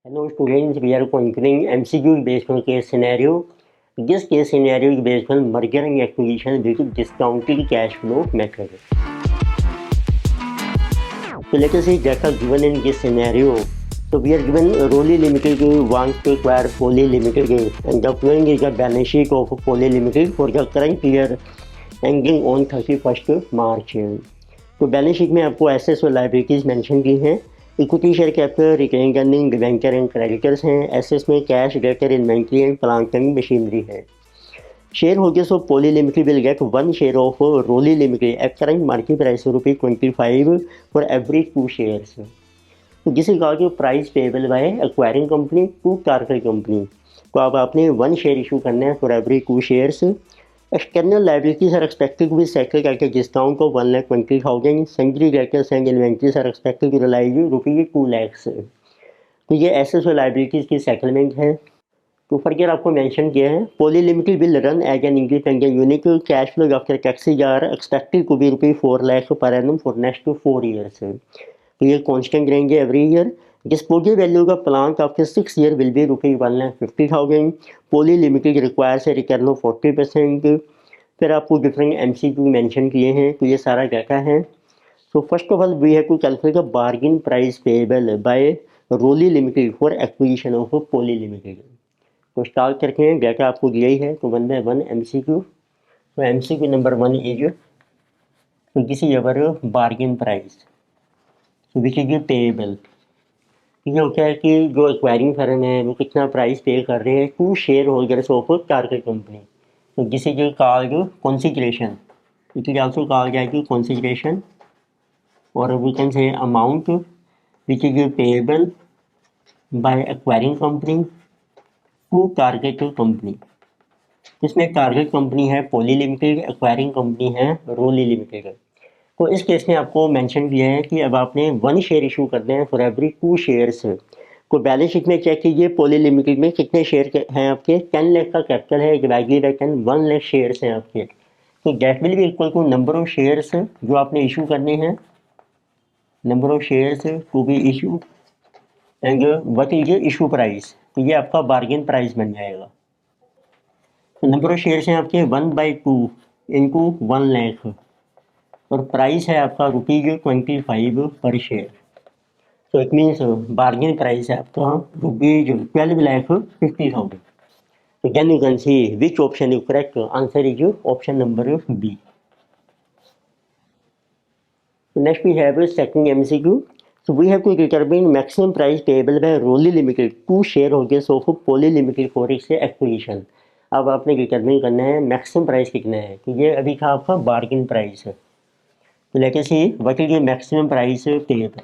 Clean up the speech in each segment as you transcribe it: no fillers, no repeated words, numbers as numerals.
Hello students, we are considering MCQ based on case scenario. This case scenario is based on merger and acquisition with discounted cash flow method. So let us see data given in this scenario. So we are given Rolly Limited wants to acquire Poly Limited and the following is the balance sheet of Poly Limited for the current year ending on 31st March. तो balance sheet में आपको assets और liabilities mention की हैं। Equity share capital, retaining earning, debenture and creditors हैं। Assets में cash, debtor, inventory and plant and machinery है। Share holders of poli limited will get 1 share of Roli limited at current market price ₹25 for every 2 shares. This is called price payable by acquiring company to target company. तो अब आपने 1 share issue करना है for every 2 shares. External liabilities are expected to be settled at a discount of 1,20,000. Sundry debtors and inventories are expected to realize ₹2 lakhs. तो ये assets और liabilities की settlement है। तो फर्दर आपको मेंशन किया है Poly limited will run as an independent unit. Cash flow after taxes are expected to be ₹4 lakh per annum for next 4 years. तो ये कॉन्स्टेंट रहेंगे एवरी ईयर। डिस्पोजल वैल्यू का plant after 6 year will be ₹1,50,000। Poly limited requires a return of 40%। फिर आपको different MCQ mention किए हैं, तो ये सारा डाटा है। So first of all we have to calculate the bargain price payable by Roli limited for acquisition of poli limited. तो start करते हैं, डाटा आपको दिया ही है, तो 1 बाय 1 MCQ। तो MCQ नंबर 1 इज तो this is our bargain price which is payable. ये होता है कि जो एक्वायरिंग फर्म है वो कितना प्राइस पे कर रहे हैं to share holders of target company. तो this is called consideration. It is also called as consideration और we can say amount which is payable by acquiring company to target company. इसमें टारगेट कंपनी है Poly limited, acquiring company है रोली limited. तो इस case में आपको mention किया है कि अब आपने 1 शेयर इशू करने हैं फॉर एवरी 2 शेयर्स। तो बैलेंस शीट में चेक कीजिए पोली लिमिटेड में कितने शेयर हैं आपके। 10 लाख का कैपिटल है, डिवाइडेड बाय 10 1 लाख शेयर्स हैं आपके। तो that will be equal to number of shares जो आपने इशू करने हैं, number of shares to be issue and what is issue price. तो ये आपका बार्गेन प्राइस बन जाएगा। तो नंबर ऑफ शेयर्स हैं आपके 1/2 इंटू 1 लाख और प्राइस है आपका ₹25 पर शेयर। तो इट मीन्स बार्गेन प्राइस है आपका ₹12,50,000। तो then you can see which option is correct. Answer is option number B. Next we have second MCQ। So we have to determine maximum price payable by Rolly Limited to shareholders of Poly Limited for its acquisition। अब आपने determine करना है maximum price कितना है। तो ये अभी था आपका बार्गेन प्राइस है। तो let us see what is the maximum price payable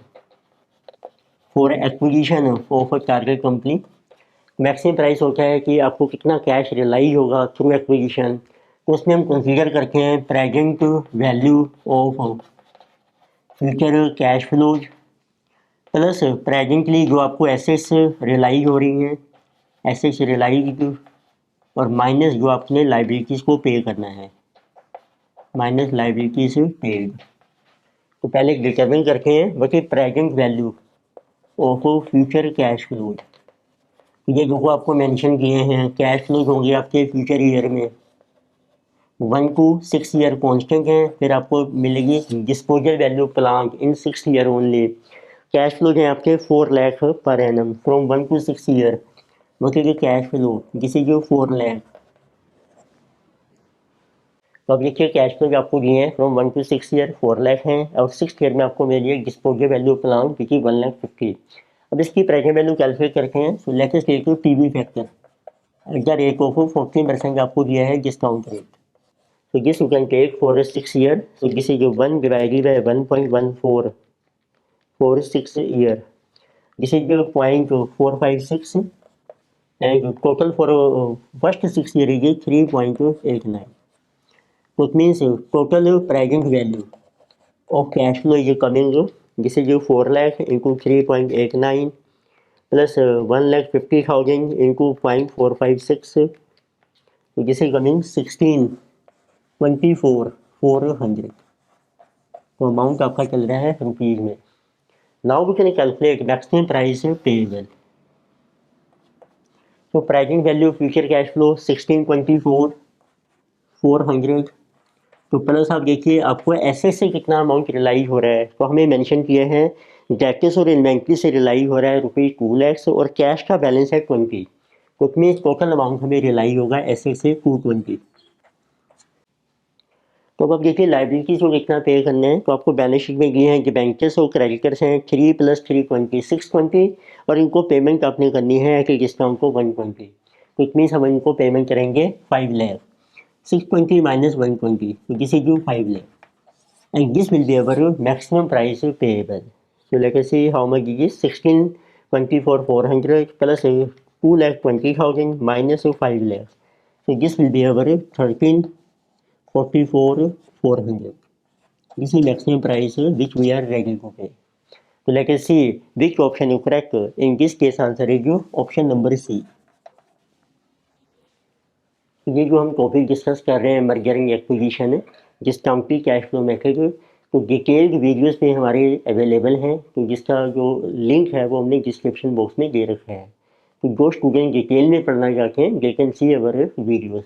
for acquisition of a target company. Maximum price होता है कि आपको कितना कैश रिलाई होगा थ्रू एक्विजिशन। तो उसमें हम कंसीडर करते हैं present value of future cash flows plus presently जो आपको एसेट्स रिलाई हो रही हैं, एसेट्स रिलाई और माइनस जो आपने लाइबिलिटीज़ को पे करना है, माइनस लाइबिलिटीज पेड। तो पहले डिटरमिन करते हैं what is present value of future cash flows. ये जो आपको मेंशन किए हैं कैश फ्लोज होंगे आपके फ्यूचर ईयर में 1 to 6 ईयर कॉन्स्टेंट हैं। फिर आपको मिलेगी disposal value plant in 6 year only. Cash flow हैं आपके 4 lakh per annum from 1 to 6 year. मतलब cash flow this is 4 lakh. तो अब देखिए कैश फ्लो आपको दिए हैं फ्रॉम 1 to 6 ईयर 4 लाख हैं और 6th ईयर में आपको मिल रही है disposal value plant which is 1,50,000। अब इसकी प्रेजेंट वैल्यू कैलकुलेट करते हैं। So let us take PV factor at the rate of 14% आपको दिया है discount rate. So this you can take for a 6 year. So this is 1 divided by 1.14 for 6 year. This is 0.456 and total for first 6 year is 3.89. So it means total present value of cash flow is coming. This is 4 lakh into 3.89 plus 1,50,000 into 0.456. So this is coming 16,24,400। तो amount आपका चल रहा है rupees में। Now we can calculate maximum price payable. तो present value future cash flow 1624,400। तो plus आप देखिए आपको एसेट से कितना अमाउंट रिलाई हो रहा है, तो हमें मेंशन किए हैं डेटर्स और इन्वेंट्री से रिलाई हो रहा है ₹2 लाख और कैश का बैलेंस है 20। तो उसमें टोटल अमाउंट हमें रिलाई होगा एसेट से 220। तो अब देखिए लाइबिलिटी को कितना पे करना है, तो आपको बैलेंस शीट में दिए हैं कि बैंकर्स और क्रेडिटर्स हैं 3 + 320 620 और इनको पेमेंट आपने करनी है कि डिस्काउंट को 120। तो इट मीन्स हम इनको पेमेंट करेंगे 5 lakh. 620 - 120, so this is due 5 lakh, and this will be our maximum price payable. So let us see how much it is. 1624,400 plus 2,20,000 minus 5 lakh. So this will be our 13,44,400. This is maximum price which we are ready to pay. So let us see which option is correct. In this case answer is option number C. ये जो हम topic discuss कर रहे हैं merger and acquisition discounted cash flow method, तो detailed videos में हमारे available हैं, तो जिसका जो लिंक है वो हमने डिस्क्रिप्शन बॉक्स में दे रखा है। तो जो स्टूडेंट डिटेल में पढ़ना चाहते हैं they can see our videos.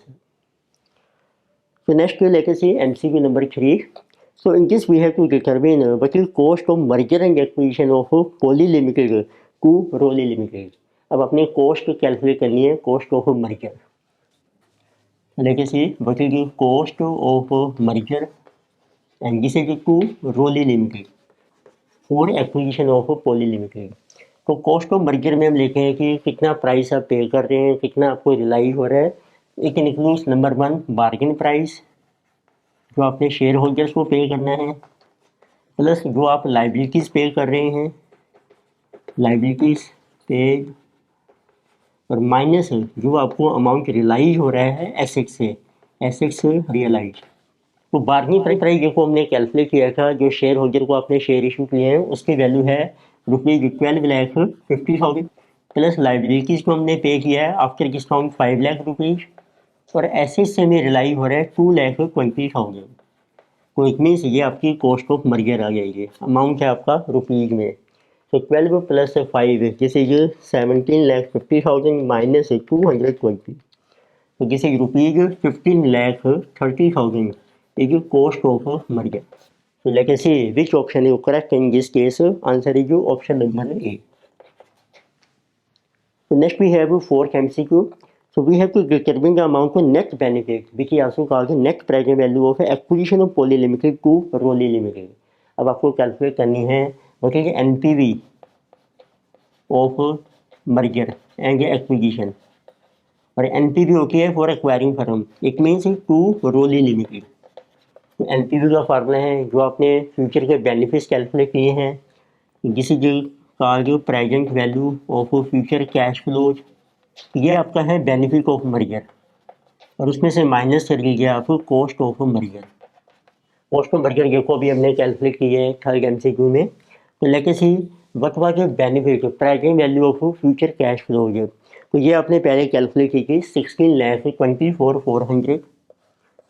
So next let us see MCQ number 3. So in this we have to determine what is cost of merger and acquisition of Poly Limited to Rolly Limited. अब अपने cost calculate करनी है, cost of merger. Let us see what is the cost of merger and this is to Rolly Limited for acquisition of Poly Limited. तो cost of merger में हम लिखे हैं कि कितना प्राइस आप पे कर रहे हैं, कितना आपको रिलाई हो रहा है। It includes number 1 bargain price जो आपने शेयर होल्डर्स को पे करना है, प्लस जो आप लाइबिलिटीज़ पे कर रहे हैं, लाइबिलिटीज़ पेड, और माइनस जो आपको अमाउंट रियलाइज हो रहा है एसेट से रियलाइज। तो बार्गेनिंग प्राइस को हमने कैलकुलेट किया था, जो शेयर होल्डर को आपने शेयर इशू किए हैं उसकी वैल्यू है ₹12,50,000 प्लस लाइबिलिटीज़ को हमने पे किया है आफ्टर डिस्काउंट 5 लाख रुपीज़ और एसेट से हमें रिलाई हो रहा है 2,20,000। तो इट मीन्स ये आपकी कॉस्ट ऑफ मर्जर आ जाएगी। अमाउंट है आपका रुपीज़ में, तो 12 + 5 दिस इज 17,50,000 माइनस 220, तो this is ₹15,30,000 is the cost of merger. So let us see which option is correct in this case. Answer is option number A. So next we have fourth MCQ. So we have to determine the amount of net benefit which is also called the net present value of acquisition of Poly Limited to Rolly Limited. अब आपको calculate करनी है what is NPV of merger and acquisition, और NPV होती है for acquiring firm, it means to Roli limited. तो NPV का formula है जो आपने फ्यूचर के बेनिफिट्स कैलकुलेट किए हैं, this is called present value of future cash flows. ये आपका है बेनिफिट ऑफ मर्जर और उसमें से माइनस कर लीजिए आप cost of merger. Cost of merger को भी हमने कैलकुलेट किए हैं थर्ड MCQ में। तो let us see what was the benefit present value of future cash flows. तो ये आपने पहले कैलकुलेट की थी 16,24,400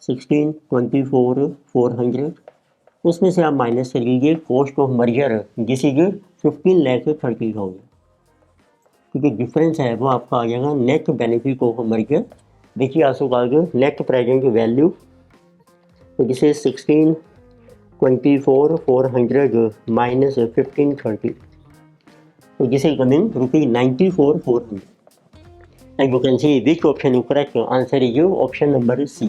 16,24,400, उसमें से आप माइनस कर लीजिए cost of merger this is 15,30,000, क्योंकि डिफरेंस है वो आपका आ जाएगा net benefit of merger which is also called net present value. तो दिस इज 16,24,400 माइनस 15,30, तो this is coming ₹94,400 and you can see which option is correct. Answer is option number C.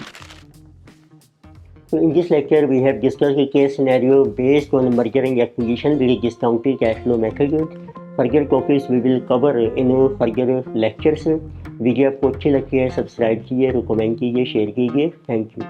So in this lecture we have discussed a case scenario based on merger and acquisition with discounted cash flow method. Further topics we will cover in further lectures. Video आपको अच्छी लगती है subscribe कीजिए, comment कीजिए, share कीजिए। Thank you.